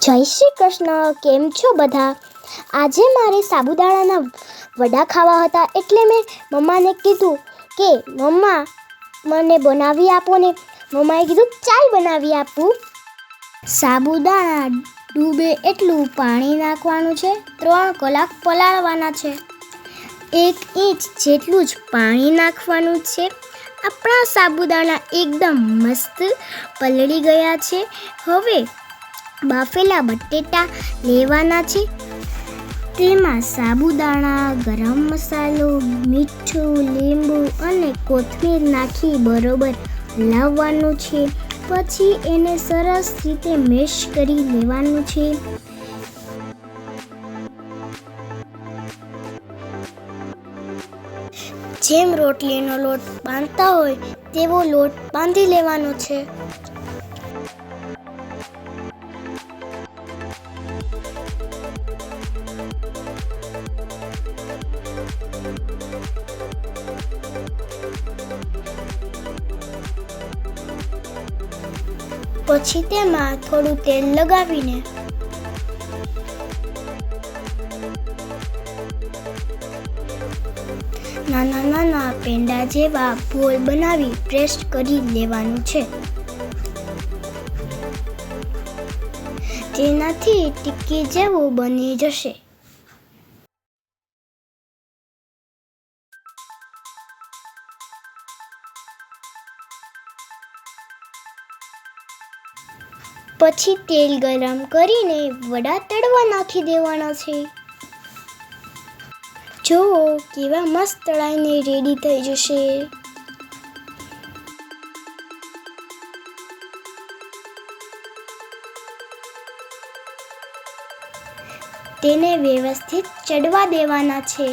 જય શ્રી કૃષ્ણ. કેમ છો બધા? આજે મારે સાબુદાણાના વડા ખાવા હતા, એટલે મેં મમ્માને કીધું કે મમ્મા મને બનાવી આપો ને. મમ્માએ કીધું ચાલ બનાવી આપું. સાબુદાણા ડૂબે એટલું પાણી નાખવાનું છે, 3 કલાક પલાળવાના છે. 1 ઇંચ જેટલું જ પાણી નાખવાનું છે. આપણા સાબુદાણા એકદમ મસ્ત પલળી ગયા છે. હવે બાફેલા બટેટા લેવાના છે. તેમાં સાબુદાણા, ગરમ મસાલો, મીઠું, લીંબુ અને કોથમીર નાખી બરોબર હલાવવાનું છે. પછી એને સરસ રીતે મેશ કરી લેવાનું છે. જેમ રોટલીનો લોટ બાંધતા હોય તેવો લોટ બાંધી લેવાનો છે. પછી તેમાં થોડું તેલ લગાવીને નાના નાના પેંડા જેવા બોલ બનાવી પ્રેસ કરી લેવાનું છે. તેનાથી ટિક્કી જેવું બની જશે. પછી તેલ ગરમ કરીને વડા તળવા નાખી દેવાના છે. જુઓ કેવા મસ્ત તળાઈને રેડી થઈ જશે. તેને વ્યવસ્થિત ચડવા દેવાના છે.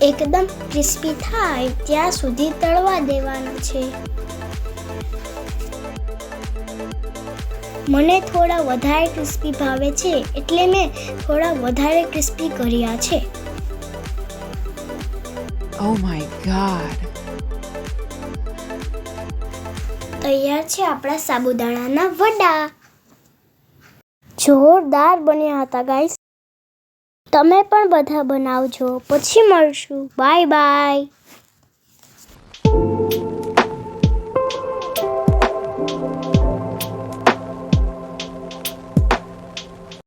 એકદમ ક્રિસ્પી થાય ત્યાં સુધી તળવા દેવાના છે. મને થોડા વધારે ક્રિસ્પી ભાવે છે, એટલે મેં થોડા વધારે ક્રિસ્પી કર્યા છે. Oh my God. તૈયાર છે આપણા સાબુદાણાના વડા. જોરદાર બન્યા હતા ગાઈસ. તમે પણ બધા બનાવજો. પછી મળશું. Bye bye.